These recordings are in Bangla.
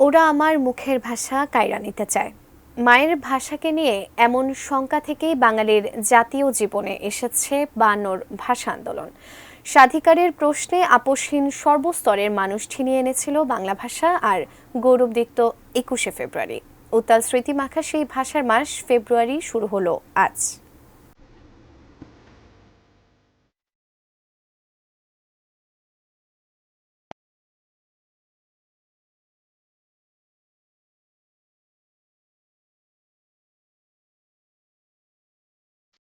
ওরা আমার মুখের ভাষা কায়রা নিতে চায়। মায়ের ভাষাকে নিয়ে এমন শঙ্কা থেকেই বাঙালির জাতীয় জীবনে এসেছে ৫২ ভাষা আন্দোলন। স্বাধিকারের প্রশ্নে আপোষহীন সর্বস্তরের মানুষ ছিনিয়ে এনেছিল বাংলা ভাষা আর গৌরবদীপ্ত ২১শে ফেব্রুয়ারি। উত্তাল স্মৃতিমাখা সেই ভাষার মাস ফেব্রুয়ারি শুরু হলো আজ।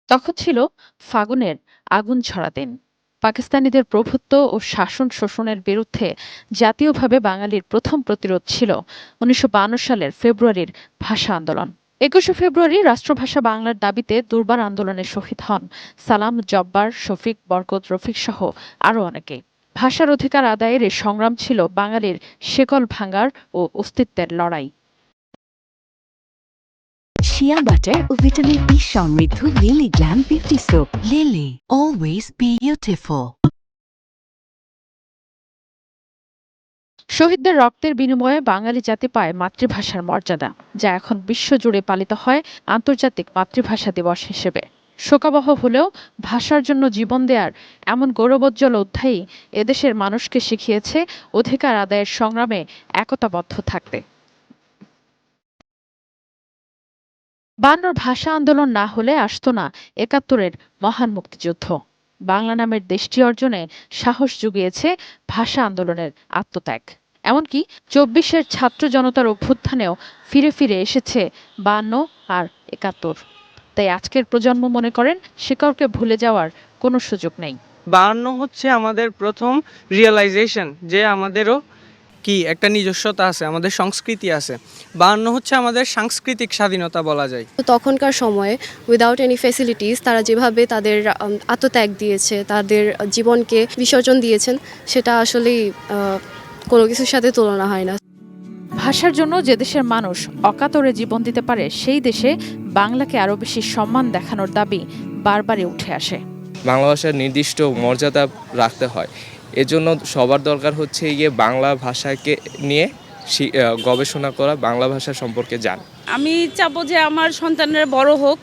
তখন ছিল ফাগুনের আগুন ঝরা দিন। পাকিস্তানিদের প্রভুত্ব ও শাসন শোষণের বিরুদ্ধে জাতীয়ভাবে বাঙালির প্রথম প্রতিরোধ ছিল ১৯৫২ সালের ফেব্রুয়ারির ভাষা আন্দোলন। ২১শে ফেব্রুয়ারি রাষ্ট্রভাষা বাংলার দাবিতে দুর্বার আন্দোলনে শহীদ হন সালাম, জব্বার, শফিক, বরকত, রফিক সহ আরও অনেকে। ভাষার অধিকার আদায়ের এই সংগ্রাম ছিল বাঙালির শেকল ভাঙার ও অস্তিত্বের লড়াই। শিয়া বাটার ও ভিটামিন ই সমৃদ্ধ lily glam beauty soap. Lily, always beautiful. শহীদদের রক্তের বিনিময়ে বাঙালি জাতি পায় মাতৃভাষার মর্যাদা, যা এখন বিশ্বজুড়ে পালিত হয় আন্তর্জাতিক মাতৃভাষা দিবস হিসেবে। শোকাবহ হলেও ভাষার জন্য জীবন দেওয়ার এমন গৌরবোজ্জ্বল অধ্যায়ই এদেশের মানুষকে শিখিয়েছে অধিকার আদায়ের সংগ্রামে একতাবদ্ধ থাকতে। ৫২ ভাষা আন্দোলন না হলে আসতো না ৭১-এর মহান মুক্তিযুদ্ধ। বাংলা নামের দেশটি অর্জনে সাহস জুগিয়েছে ভাষা আন্দোলনের আত্মত্যাগ। এমনকি ২৪-এর ছাত্র জনতার অভ্যুত্থানেও ফিরে ফিরে এসেছে ৫২ আর ৭১। তাই আজকের প্রজন্ম মনে করেন শিকড়কে ভুলে যাওয়ার কোনো সুযোগ নেই। ৫২ হচ্ছে আমাদের প্রথম রিয়েলাইজেশন যে আমাদেরও একটা নিজস্বতা আছে, আমাদের সংস্কৃতি আছে। ৫২ হচ্ছে আমাদের সাংস্কৃতিক স্বাধীনতা বলা যায়। তখনকার সময়ে উইদাউট এনি ফ্যাসিলিটিস তারা যেভাবে তাদের আত্মত্যাগ দিয়েছে, তাদের জীবনকে বিসর্জন দিয়েছেন, সেটা আসলেই কোনো কিছুর সাথে তুলনা হয় না। ভাষার জন্য যে দেশের মানুষ অকাতরে জীবন দিতে পারে, সেই দেশে বাংলাকে আরও বেশি সম্মান দেখানোর দাবি বারবারই উঠে আসে। বাংলা ভাষার নির্দিষ্ট মর্যাদা রাখতে হয়। এজন্য সবার দরকার হচ্ছে বাংলা ভাষাকে নিয়ে গবেষণা করা, বাংলা ভাষা সম্পর্কে জানা। আমি চাবো যে আমার সন্তানরা বড় হোক,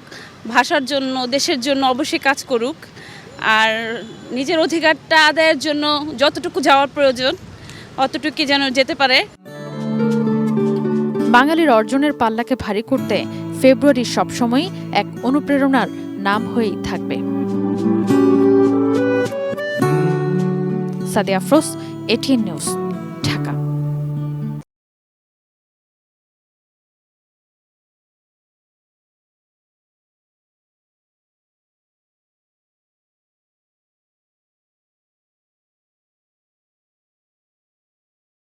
ভাষার জন্য, দেশের জন্য অবশ্যই কাজ করুক, আর নিজের অধিকারটা আদায়ের জন্য যতটুকু যাওয়ার প্রয়োজন অতটুকু যেন যেতে পারে। বাঙালির অর্জনের পাল্লাকে ভারী করতে ফেব্রুয়ারি সবসময়ই এক অনুপ্রেরণার নাম হয়েই থাকবে। Sadia Afroz, ATN news.